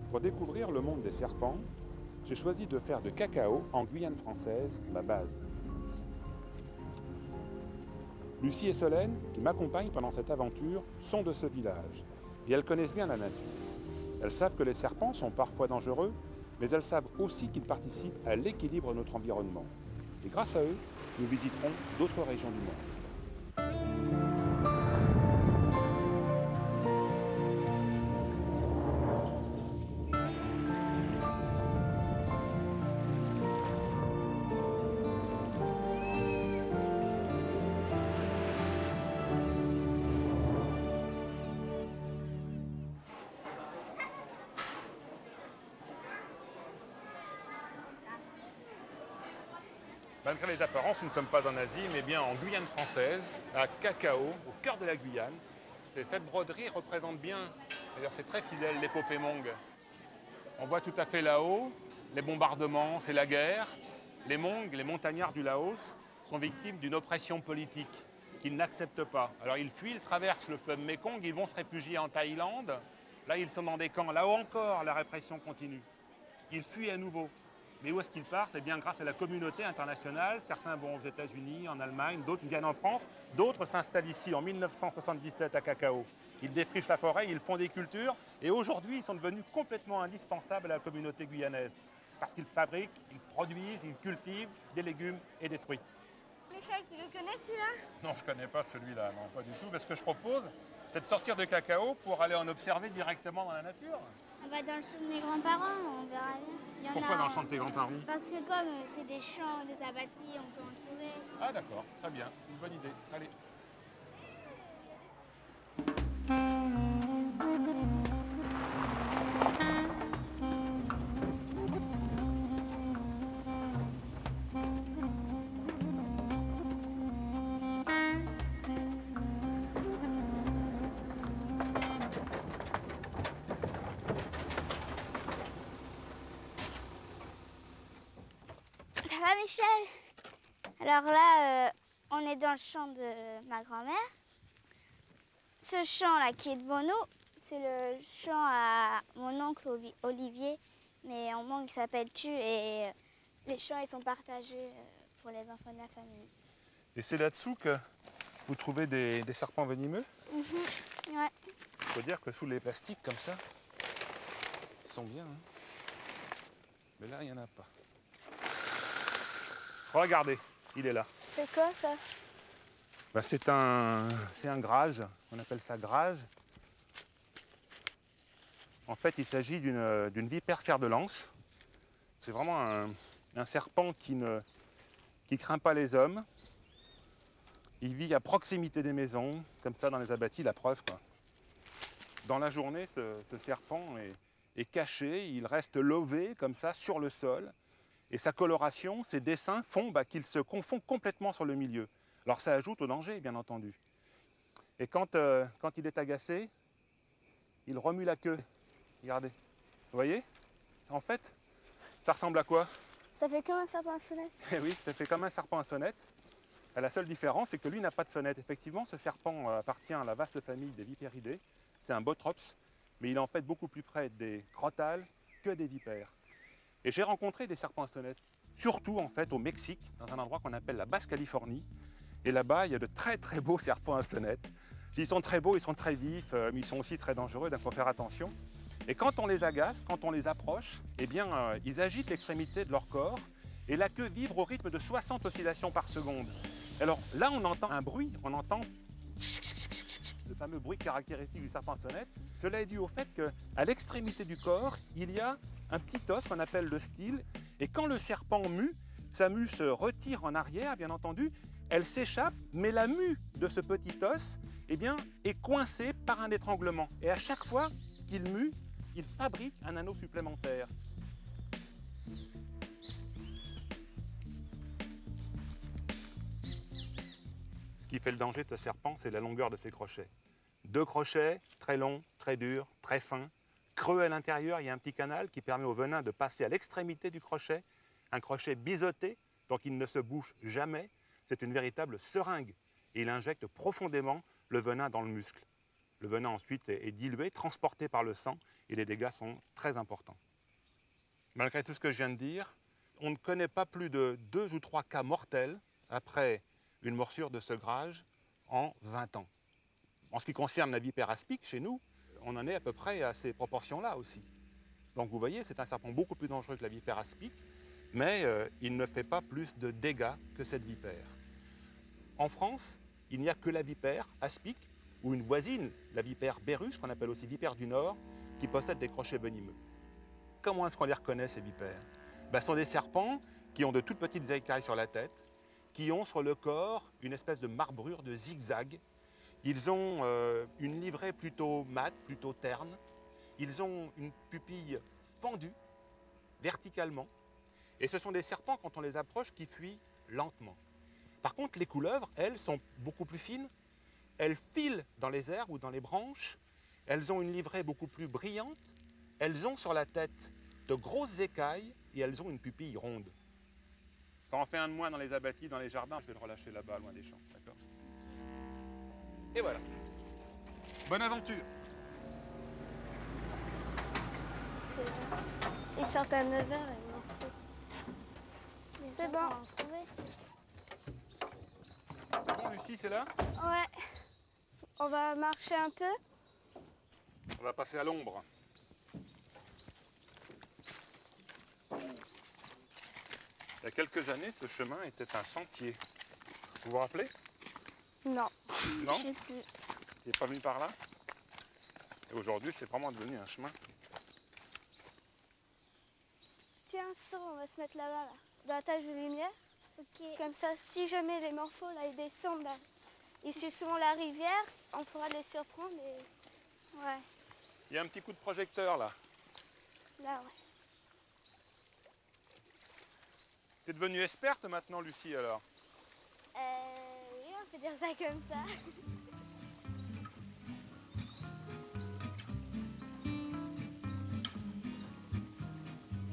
Pour découvrir le monde des serpents, j'ai choisi de faire de Cacao, en Guyane française, ma base. Lucie et Solène, qui m'accompagnent pendant cette aventure, sont de ce village et elles connaissent bien la nature. Elles savent que les serpents sont parfois dangereux, mais elles savent aussi qu'ils participent à l'équilibre de notre environnement. Et grâce à eux, nous visiterons d'autres régions du monde. Malgré les apparences, nous ne sommes pas en Asie, mais bien en Guyane française, à Cacao, au cœur de la Guyane. Et cette broderie représente bien, d'ailleurs c'est très fidèle, l'épopée Hmong. On voit tout à fait là-haut les bombardements, c'est la guerre. Les Hmong, les montagnards du Laos, sont victimes d'une oppression politique qu'ils n'acceptent pas. Alors ils fuient, ils traversent le fleuve Mékong, ils vont se réfugier en Thaïlande. Là, ils sont dans des camps. Là encore, la répression continue. Ils fuient à nouveau. Mais où est-ce qu'ils partent? Eh bien, grâce à la communauté internationale, certains vont aux États-Unis, en Allemagne, d'autres viennent en France, d'autres s'installent ici en 1977 à Cacao. Ils défrichent la forêt, ils font des cultures, et aujourd'hui, ils sont devenus complètement indispensables à la communauté guyanaise. Parce qu'ils fabriquent, ils produisent, ils cultivent des légumes et des fruits. Michel, tu le connais celui-là? Non, je ne connais pas celui-là, non, pas du tout. Mais ce que je propose, c'est de sortir de Cacao pour aller en observer directement dans la nature. On va dans le champ de mes grands-parents, on verra bien. Il y en Pourquoi a, dans le champ de tes grands-parents? Parce que comme c'est des champs, des abattis, on peut en trouver. Ah d'accord, très bien, c'est une bonne idée. Allez. Ça va Michel? Alors là, on est dans le champ de ma grand-mère. Ce champ-là qui est devant nous, c'est le champ à mon oncle Olivier, mais en Hmong il s'appelle Tu et les champs ils sont partagés pour les enfants de la famille. Et c'est là-dessous que vous trouvez des serpents venimeux? Ouais. Il faut dire que sous les plastiques comme ça, ils sont bien. Hein. Mais là, il n'y en a pas. Regardez, il est là. C'est quoi ça? Bah, c'est un grage, on appelle ça grage. En fait, il s'agit d'une vipère fer de lance. C'est vraiment un serpent qui craint pas les hommes. Il vit à proximité des maisons, comme ça dans les abattis, la preuve quoi. Dans la journée, ce serpent est caché, il reste lové comme ça sur le sol. Et sa coloration, ses dessins font qu'il se confond complètement sur le milieu. Alors ça ajoute au danger, bien entendu. Et quand il est agacé, il remue la queue. Regardez. Vous voyez? En fait, ça ressemble à quoi? Ça fait comme un serpent à sonnette. Eh oui, ça fait comme un serpent à sonnette. La seule différence, c'est que lui n'a pas de sonnette. Effectivement, ce serpent appartient à la vaste famille des vipéridés. C'est un botrops, mais il est en fait beaucoup plus près des crotales que des vipères. Et j'ai rencontré des serpents à sonnette, surtout en fait au Mexique, dans un endroit qu'on appelle la Basse-Californie. Et là-bas, il y a de très très beaux serpents à sonnette. Ils sont très beaux, ils sont très vifs, mais ils sont aussi très dangereux, donc il faut faire attention. Et quand on les agace, quand on les approche, eh bien, ils agitent l'extrémité de leur corps et la queue vibre au rythme de 60 oscillations par seconde. Alors là, on entend un bruit, on entend le fameux bruit caractéristique du serpent à sonnette. Cela est dû au fait qu'à l'extrémité du corps, il y a un petit os qu'on appelle le style. Et quand le serpent mue, sa mue se retire en arrière, bien entendu, elle s'échappe, mais la mue de ce petit os eh bien, est coincée par un étranglement. Et à chaque fois qu'il mue, il fabrique un anneau supplémentaire. Ce qui fait le danger de ce serpent, c'est la longueur de ses crochets. 2 crochets, très longs, très durs, très fins. Creux à l'intérieur, il y a un petit canal qui permet au venin de passer à l'extrémité du crochet. Un crochet biseauté, donc il ne se bouche jamais. C'est une véritable seringue. Et il injecte profondément le venin dans le muscle. Le venin ensuite est dilué, transporté par le sang, et les dégâts sont très importants. Malgré tout ce que je viens de dire, on ne connaît pas plus de 2 ou 3 cas mortels après une morsure de ce grage en 20 ans. En ce qui concerne la vipère aspic, chez nous, on en est à peu près à ces proportions-là aussi. Donc vous voyez, c'est un serpent beaucoup plus dangereux que la vipère aspic, mais il ne fait pas plus de dégâts que cette vipère. En France, il n'y a que la vipère aspic, ou une voisine, la vipère Bérus, qu'on appelle aussi vipère du Nord, qui possède des crochets venimeux. Comment est-ce qu'on les reconnaît, ces vipères? Ce sont des serpents qui ont de toutes petites écailles sur la tête, qui ont sur le corps une espèce de marbrure de zigzag. Ils ont une livrée plutôt mate, plutôt terne. Ils ont une pupille fendue, verticalement. Et ce sont des serpents, quand on les approche, qui fuient lentement. Par contre, les couleuvres, elles, sont beaucoup plus fines. Elles filent dans les airs ou dans les branches. Elles ont une livrée beaucoup plus brillante. Elles ont sur la tête de grosses écailles et elles ont une pupille ronde. Ça en fait un de moins dans les abatis, dans les jardins. Je vais le relâcher là-bas, loin des champs. D'accord ? Et voilà. Bonne aventure. Ils sortent à 9 h et c'est bon. C'est bon, Lucie, c'est là? Ouais. On va marcher un peu. On va passer à l'ombre. Il y a quelques années, ce chemin était un sentier. Vous vous rappelez? Non. Non? Je sais plus. Il n'est pas venu par là? Et aujourd'hui, c'est vraiment devenu un chemin. Tiens, ça, on va se mettre là-bas, là, dans la tâche de lumière. Ok. Comme ça, si jamais les morphos, là, ils descendent, là, ils suivront la rivière, on pourra les surprendre et... Ouais. Il y a un petit coup de projecteur, là. Là, ouais. T'es devenue experte maintenant, Lucie, alors? Oui, on peut dire ça comme ça.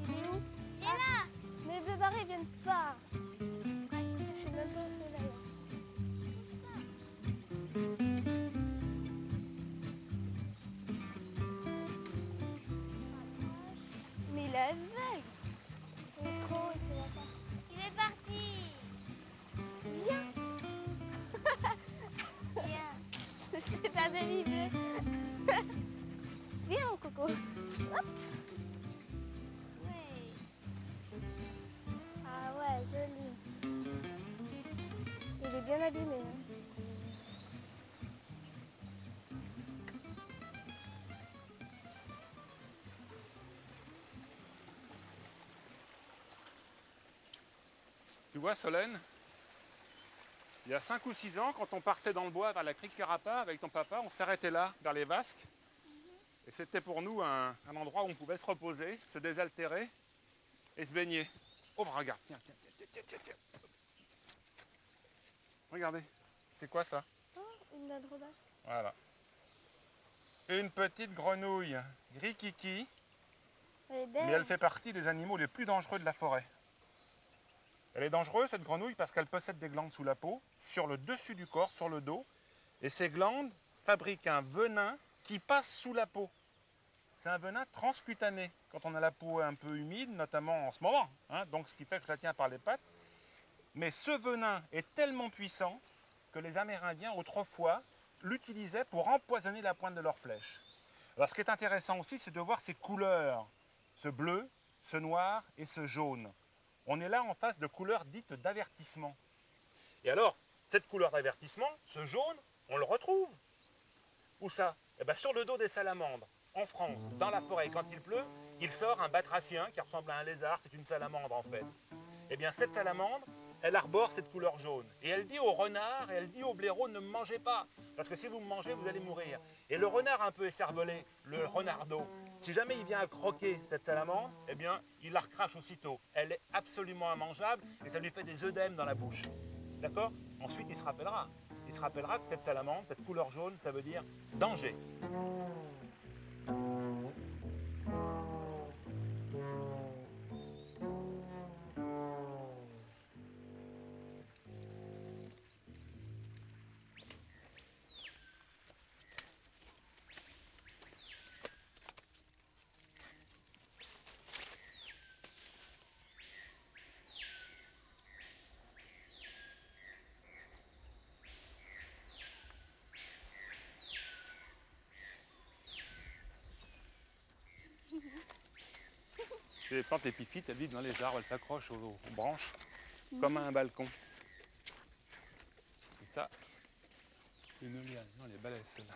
Il est où? Il est là. Mais les barrés ne viennent pas. Je suis même pas au soleil. Mais il est aveugle. Il est trop, il te voit pas. Il est parti. Viens. Viens. C'est un délire. Viens, mon coco. Hop. Oui. Ah ouais, joli. Il est bien abîmé. Hein. Tu vois, Solène, il y a 5 ou 6 ans, quand on partait dans le bois vers la crique Carapa avec ton papa, on s'arrêtait là, vers les Vasques. Et c'était pour nous un endroit où on pouvait se reposer, se désaltérer et se baigner. Oh, regarde, tiens. Regardez, c'est quoi ça? Oh, une dendrobasse. Voilà. Une petite grenouille gris kiki, Elle est belle. mais elle fait partie des animaux les plus dangereux de la forêt. Elle est dangereuse, cette grenouille, parce qu'elle possède des glandes sous la peau, sur le dessus du corps, sur le dos. Et ces glandes fabriquent un venin qui passe sous la peau. C'est un venin transcutané, quand on a la peau un peu humide, notamment en ce moment. Hein, donc ce qui fait que je la tiens par les pattes. Mais ce venin est tellement puissant que les Amérindiens, autrefois, l'utilisaient pour empoisonner la pointe de leurs flèches. Alors ce qui est intéressant aussi, c'est de voir ces couleurs, ce bleu, ce noir et ce jaune. On est là en face de couleurs dites d'avertissement. Et alors, cette couleur d'avertissement, ce jaune, on le retrouve. Où ça? Eh bien, sur le dos des salamandres. En France, dans la forêt, quand il pleut, il sort un batracien qui ressemble à un lézard, c'est une salamandre en fait. Eh bien, cette salamandre, elle arbore cette couleur jaune. Et elle dit aux renards, et elle dit aux blaireaux, ne me mangez pas, parce que si vous me mangez, vous allez mourir. Et le renard un peu écervelé, le renardeau, si jamais il vient à croquer cette salamandre, eh bien, il la recrache aussitôt. Elle est absolument immangeable, et ça lui fait des œdèmes dans la bouche. D'accord? Ensuite, il se rappellera. Il se rappellera que cette salamandre, cette couleur jaune, ça veut dire danger. C'est les plantes épiphytes, elles vivent dans les arbres, elles s'accrochent aux branches comme à un balcon. Et ça, une liane. Non, elle est balèze celle-là.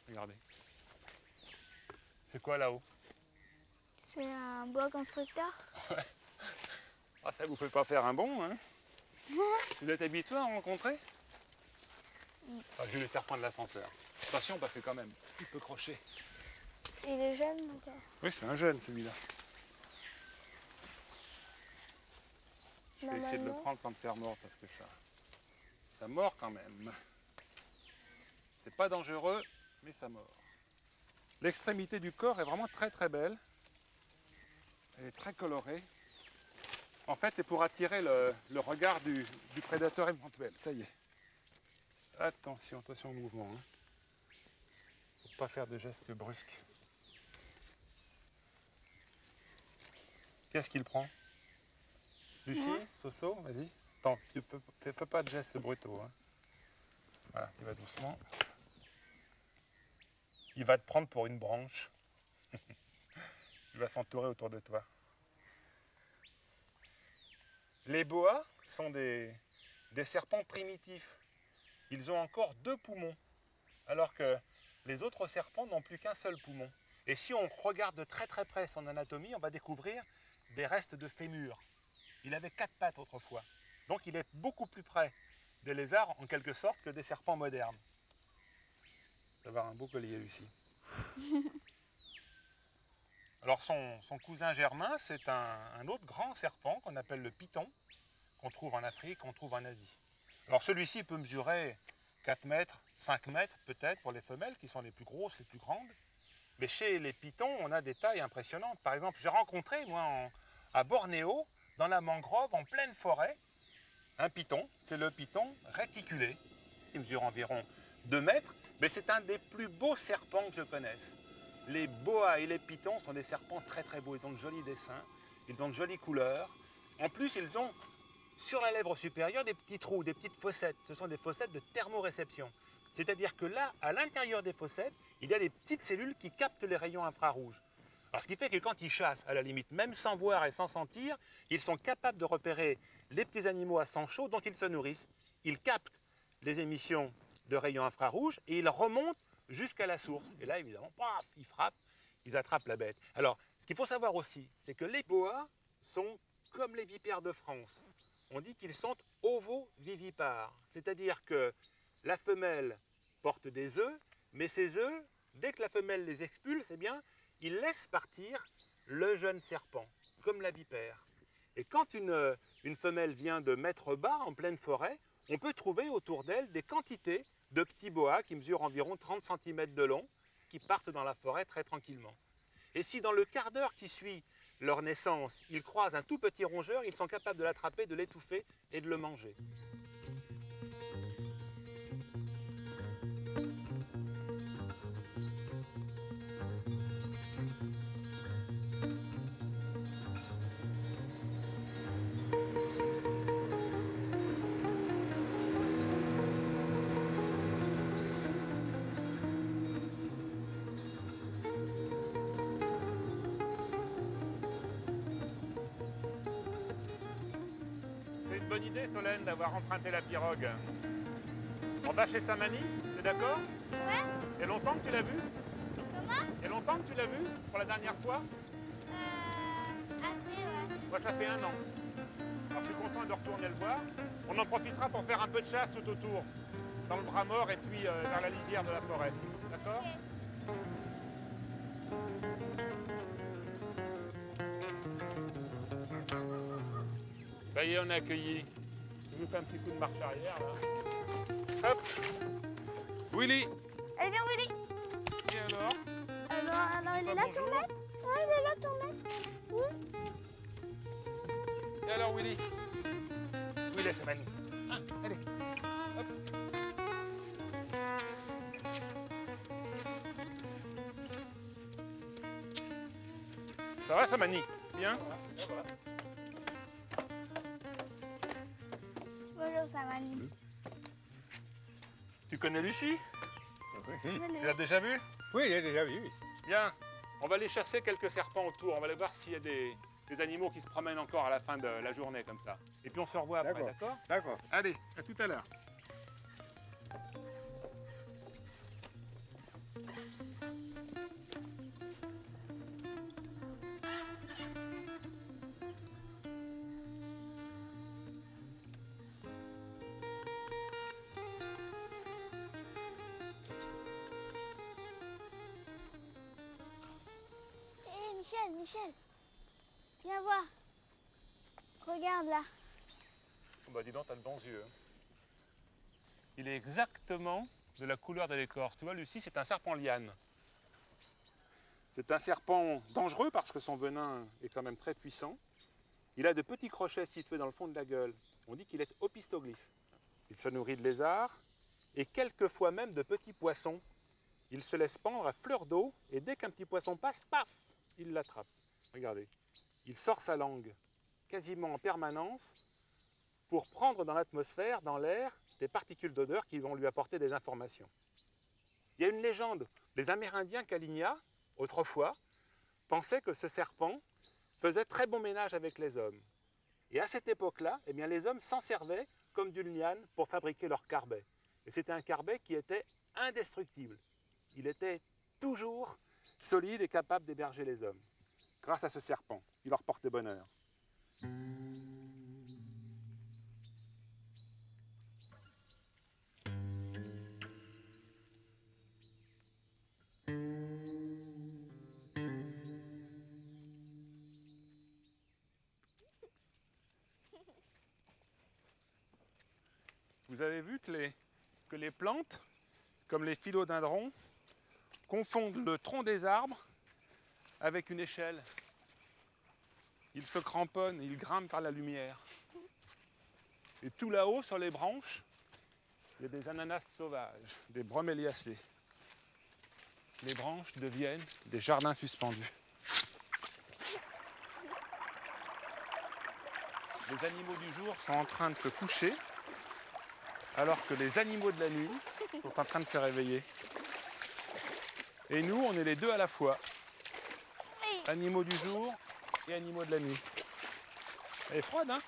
Regardez. C'est quoi là-haut? C'est un bois constructeur. Ah, ça vous fait pas faire un bond, hein? Vous êtes habitué à en rencontrer? Ah, j'ai eu le serpent de l'ascenseur. Attention parce que quand même, il peut crocher. Il est jeune donc. Oui, c'est un jeune celui-là. Je vais essayer de le prendre sans me faire mordre parce que ça mord quand même. C'est pas dangereux, mais ça mord. L'extrémité du corps est vraiment très très belle. Elle est très colorée. En fait, c'est pour attirer le regard du prédateur éventuel. Ça y est. Attention, attention au mouvement. Hein. Faut pas faire de gestes brusques. Qu'est-ce qu'il prend? Lucie, Soso, vas-y. Attends, fais pas de gestes brutaux. Hein. Voilà, il va doucement. Il va te prendre pour une branche. Il va s'entourer autour de toi. Les boas sont des serpents primitifs. Ils ont encore 2 poumons, alors que les autres serpents n'ont plus qu'un seul poumon. Et si on regarde de très très près son anatomie, on va découvrir des restes de fémur. Il avait 4 pattes autrefois. Donc il est beaucoup plus près des lézards en quelque sorte que des serpents modernes. Tu vas avoir un beau collier, Lucie. Alors son cousin germain, c'est un autre grand serpent qu'on appelle le python, qu'on trouve en Afrique, qu'on trouve en Asie. Alors celui-ci peut mesurer 4 mètres, 5 mètres peut-être pour les femelles qui sont les plus grosses, les plus grandes. Mais chez les pythons, on a des tailles impressionnantes. Par exemple, j'ai rencontré moi à Bornéo, dans la mangrove, en pleine forêt, un python. C'est le python réticulé. Il mesure environ 2 mètres, mais c'est un des plus beaux serpents que je connaisse. Les boas et les pythons sont des serpents très très beaux. Ils ont de jolis dessins, ils ont de jolies couleurs. En plus, ils ont sur la lèvre supérieure des petits trous, des petites fossettes. Ce sont des fossettes de thermoréception. C'est-à-dire que là, à l'intérieur des fossettes, il y a des petites cellules qui captent les rayons infrarouges. Alors, ce qui fait que quand ils chassent, à la limite, même sans voir et sans sentir, ils sont capables de repérer les petits animaux à sang chaud dont ils se nourrissent. Ils captent les émissions de rayons infrarouges et ils remontent jusqu'à la source. Et là, évidemment, paf, ils frappent, ils attrapent la bête. Alors, ce qu'il faut savoir aussi, c'est que les boas sont comme les vipères de France. On dit qu'ils sont ovovivipares, c'est-à-dire que la femelle porte des œufs, mais ces œufs, dès que la femelle les expulse, eh bien, ils laissent partir le jeune serpent, comme la vipère. Et quand une femelle vient de mettre bas en pleine forêt, on peut trouver autour d'elle des quantités de petits boas qui mesurent environ 30 cm de long, qui partent dans la forêt très tranquillement. Et si dans le quart d'heure qui suit leur naissance, ils croisent un tout petit rongeur, ils sont capables de l'attraper, de l'étouffer et de le manger. Bonne idée, Solène, d'avoir emprunté la pirogue. On va chez Samani, t'es d'accord? Ouais. Il y a longtemps que tu l'as vu? Comment? Il y a longtemps que tu l'as vu pour la dernière fois? Assez, ouais. Moi, ça fait 1 an. Alors, je suis content de retourner le voir. On en profitera pour faire un peu de chasse tout autour, dans le bras mort et puis vers la lisière de la forêt. D'accord? Okay. Ça y est, on est accueilli. Je vous fais un petit coup de marche arrière, là. Hop! Willy! Allez, viens, Willy. Et alors? Alors, il est là, ton maître? Ouais, il est là, ton maître. Oui. Et alors, Willy? Willy, c'est Mani. Hein, allez. Hop. Ça va, Samani? Bien? Bonjour, Samani. Tu connais Lucie? Oui, Tu l'as déjà vue? oui, il a déjà vu. Oui. Bien. On va aller chasser quelques serpents autour. On va aller voir s'il y a des animaux qui se promènent encore à la fin de la journée comme ça. Et puis on se revoit après, d'accord? D'accord. Allez, à tout à l'heure. Hé, Michel, viens voir. Regarde là. Bah dis donc, t'as de bons yeux. Il est exactement de la couleur de l'écorce. Tu vois, Lucie, c'est un serpent liane. C'est un serpent dangereux parce que son venin est quand même très puissant. Il a de petits crochets situés dans le fond de la gueule. On dit qu'il est opistoglyphe. Il se nourrit de lézards et quelquefois même de petits poissons. Il se laisse pendre à fleur d'eau et dès qu'un petit poisson passe, paf, il l'attrape. Regardez, il sort sa langue quasiment en permanence pour prendre dans l'atmosphère, dans l'air, des particules d'odeur qui vont lui apporter des informations. Il y a une légende. Les Amérindiens Kalinia, autrefois, pensaient que ce serpent faisait très bon ménage avec les hommes. Et à cette époque-là, eh bien, les hommes s'en servaient comme d'une liane pour fabriquer leur carbet. Et c'était un carbet qui était indestructible. Il était toujours solide et capable d'héberger les hommes, grâce à ce serpent qui leur portait bonheur. Vous avez vu que les plantes, comme les philodendrons, confondent le tronc des arbres avec une échelle. Ils se cramponnent, ils grimpent par la lumière. Et tout là-haut, sur les branches, il y a des ananas sauvages, des broméliacées. Les branches deviennent des jardins suspendus. Les animaux du jour sont en train de se coucher, alors que les animaux de la nuit sont en train de se réveiller. Et nous, on est les deux à la fois. Animaux du jour et animaux de la nuit. Elle est froide, hein?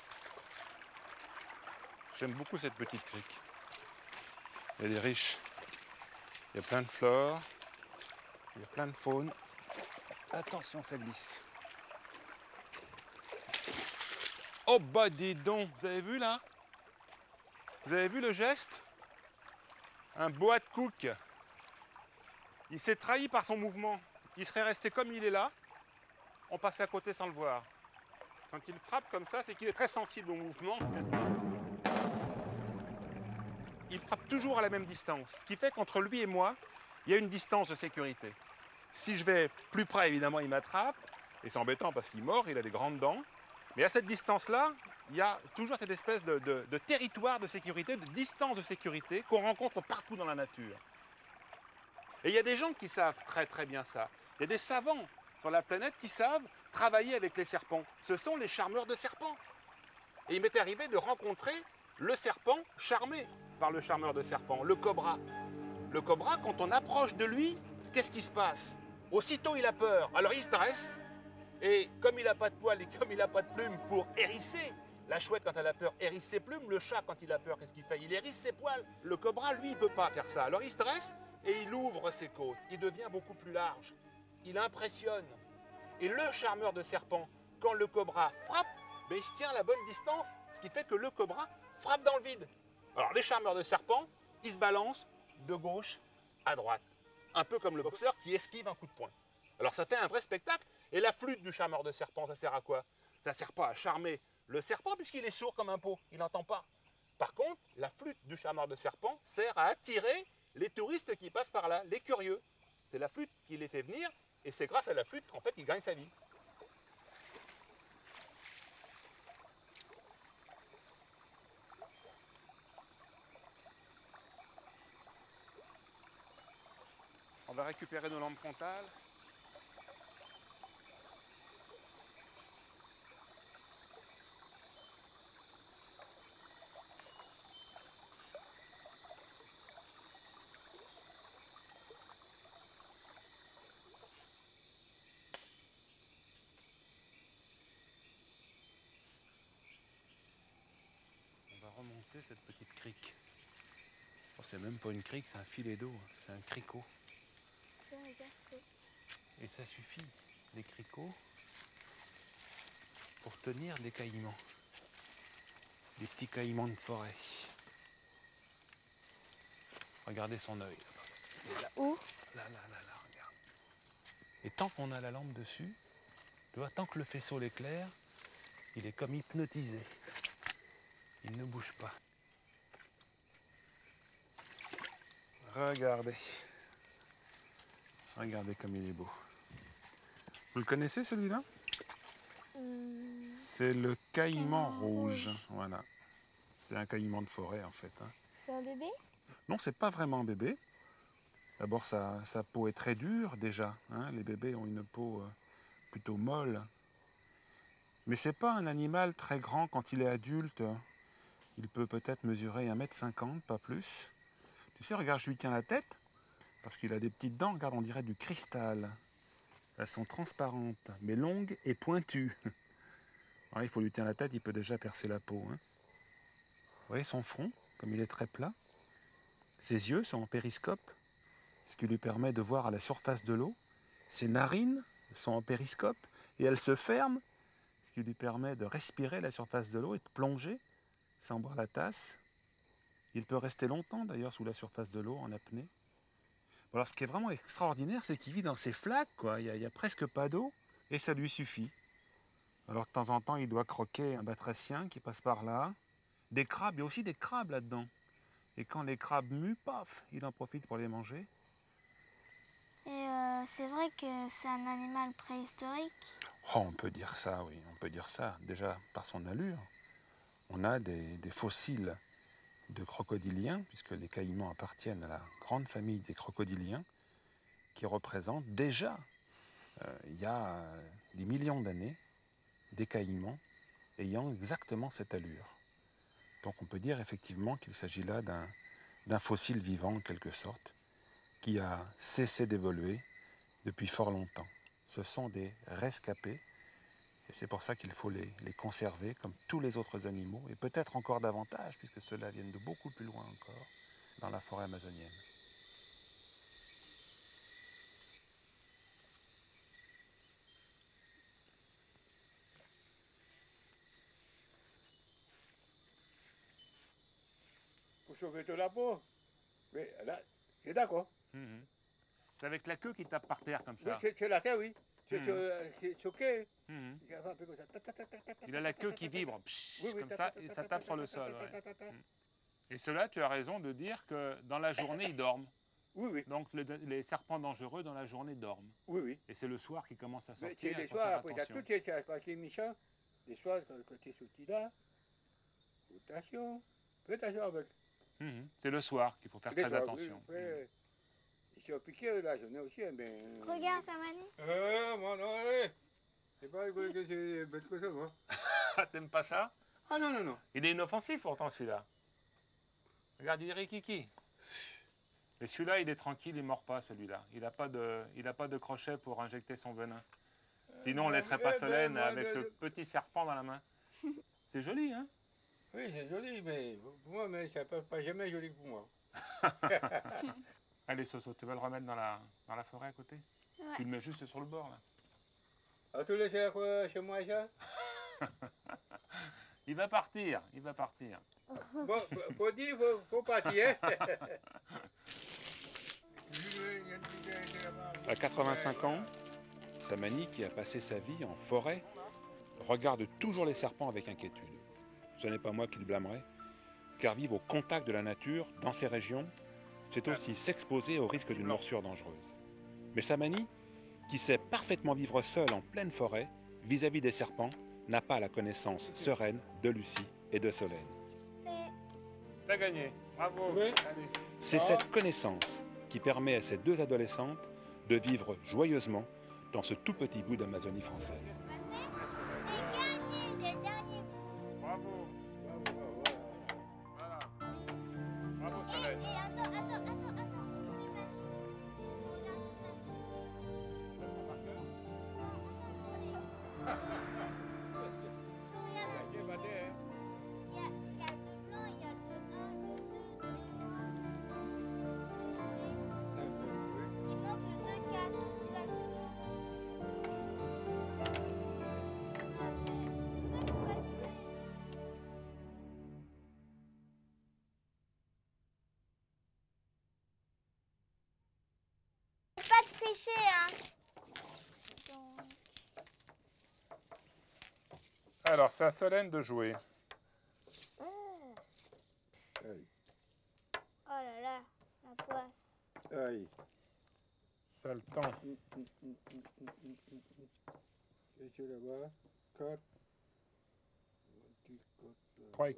J'aime beaucoup cette petite crique. Elle est riche. Il y a plein de flore, il y a plein de faune. Attention, ça glisse. Oh bah dis donc, vous avez vu là? Vous avez vu le geste? Un boa de cook. Il s'est trahi par son mouvement. Il serait resté comme il est là, on passait à côté sans le voir. Quand il frappe comme ça, c'est qu'il est très sensible au mouvement. Il frappe toujours à la même distance, ce qui fait qu'entre lui et moi, il y a une distance de sécurité. Si je vais plus près, évidemment, il m'attrape, et c'est embêtant parce qu'il mord, il a des grandes dents. Mais à cette distance-là, il y a toujours cette espèce de territoire de sécurité, de distance de sécurité qu'on rencontre partout dans la nature. Et il y a des gens qui savent très très bien ça. Il y a des savants sur la planète qui savent travailler avec les serpents. Ce sont les charmeurs de serpents. Et il m'est arrivé de rencontrer le serpent charmé par le charmeur de serpents, le cobra. Le cobra, quand on approche de lui, qu'est-ce qui se passe? Aussitôt il a peur, alors il se dresse, et comme il n'a pas de poils et comme il n'a pas de plumes pour hérisser, la chouette quand elle a peur hérisse ses plumes, le chat quand il a peur, qu'est-ce qu'il fait? Il hérisse ses poils. Le cobra, lui, il ne peut pas faire ça. Alors il se dresse et il ouvre ses côtes, il devient beaucoup plus large, il impressionne. Et le charmeur de serpent, quand le cobra frappe, ben, il se tient à la bonne distance, ce qui fait que le cobra frappe dans le vide. Alors les charmeurs de serpent, ils se balancent de gauche à droite, un peu comme le boxeur qui esquive un coup de poing. Alors ça fait un vrai spectacle. Et la flûte du charmeur de serpent, ça sert à quoi? Ça ne sert pas à charmer le serpent puisqu'il est sourd comme un pot, il n'entend pas. Par contre, la flûte du charmeur de serpent sert à attirer les touristes qui passent par là, les curieux. C'est la flûte qui les fait venir et c'est grâce à la flûte qu'en fait il gagne sa vie. On va récupérer nos lampes frontales. même pas une crique, c'est un filet d'eau, c'est un cricot. Et ça suffit, les cricots, pour tenir des caïmans. Des petits caïmans de forêt. Regardez son œil là-bas. Où? Là, regarde. Et tant qu'on a la lampe dessus, tu vois, tant que le faisceau l'éclaire, il est comme hypnotisé. Il ne bouge pas. Regardez. Regardez comme il est beau. Vous le connaissez celui-là? C'est le caïman rouge. Voilà. C'est un caïman de forêt en fait. Hein. C'est un bébé? Non, c'est pas vraiment un bébé. D'abord, sa peau est très dure déjà. Hein. Les bébés ont une peau plutôt molle. Mais c'est pas un animal très grand quand il est adulte. Il peut peut-être mesurer 1,50 m, pas plus. Tu sais, regarde, je lui tiens la tête, parce qu'il a des petites dents, regarde, on dirait du cristal. Elles sont transparentes, mais longues et pointues. Alors, il faut lui tenir la tête, il peut déjà percer la peau. Hein. Vous voyez son front, comme il est très plat. Ses yeux sont en périscope, ce qui lui permet de voir à la surface de l'eau. Ses narines sont en périscope, et elles se ferment, ce qui lui permet de respirer à la surface de l'eau et de plonger sans boire la tasse. Il peut rester longtemps d'ailleurs sous la surface de l'eau en apnée. Alors ce qui est vraiment extraordinaire, c'est qu'il vit dans ces flaques, quoi. Il n'y a presque pas d'eau et ça lui suffit. Alors de temps en temps, il doit croquer un batracien qui passe par là. Des crabes, il y a aussi des crabes là-dedans. Et quand les crabes muent, paf, il en profite pour les manger. Et c'est vrai que c'est un animal préhistorique? Oh, on peut dire ça, oui, on peut dire ça. Déjà par son allure. On a des fossiles de crocodiliens, puisque les caïmans appartiennent à la grande famille des crocodiliens, qui représentent déjà, il y a des millions d'années, des caïmans ayant exactement cette allure. Donc on peut dire effectivement qu'il s'agit là d'un fossile vivant en quelque sorte, qui a cessé d'évoluer depuis fort longtemps. Ce sont des rescapés, et c'est pour ça qu'il faut les conserver comme tous les autres animaux, et peut-être encore davantage, puisque ceux-là viennent de beaucoup plus loin encore, dans la forêt amazonienne. Pour sauver de la peau. Mais là, c'est d'accord. C'est avec la queue qui tape par terre comme Oui, ça. c'est la terre, oui. C'est choqué. Il a la queue qui vibre, comme ça, et ça tape sur le sol. Ouais. Et ceux-là, tu as raison de dire que dans la journée, ils dorment. Oui, oui. Donc les serpents dangereux, dans la journée, dorment. Oui, oui. Et c'est le soir qu'ils commencent à sortir. C'est les soirs, après, tout est parti méchant. Les soirs, quand tu es sorti là, attention, fais attention avec. C'est le soir qu'il faut faire très attention. Oui, ils sont piqués la journée aussi. Mais... Regarde, Samani. Moi, non, c'est pas que c'est bête que ça, moi. T'aimes pas ça? Ah non, non, non. Il est inoffensif pourtant celui-là. Regarde, il est rikiki. Mais celui-là, il est tranquille, il ne mord pas celui-là. Il n'a pas de crochet pour injecter son venin. Sinon, on ne laisserait pas Solène avec ce petit serpent dans la main. C'est joli, hein? Oui, c'est joli, mais pour moi, mais ça ne pas jamais joli pour moi. Allez, Soso, tu vas le remettre dans la forêt à côté? Ouais. Tu le mets juste sur le bord, là. Ah, tu le sais quoi chez moi, ça? Il va partir, il va partir. Bon, faut dire, faut partir. Hein? À 85 ans, Samani, qui a passé sa vie en forêt, regarde toujours les serpents avec inquiétude. Ce n'est pas moi qui le blâmerai, car vivre au contact de la nature, dans ces régions, c'est aussi s'exposer au risque d'une morsure dangereuse. Mais Samani, qui sait parfaitement vivre seul en pleine forêt, vis-à-vis des serpents, n'a pas la connaissance sereine de Lucie et de Solène. T'as gagné, bravo. Oui. C'est cette connaissance qui permet à ces deux adolescentes de vivre joyeusement dans ce tout petit bout d'Amazonie française. J'ai gagné, j'ai le dernier bout. Bravo. Voilà. Bravo Et Solène. attends. tricher, hein. Donc, Alors, c'est à Solène de jouer. Aïe, oh là là, la poisse. aïe. Ça le temps. Et tu là-bas, 4.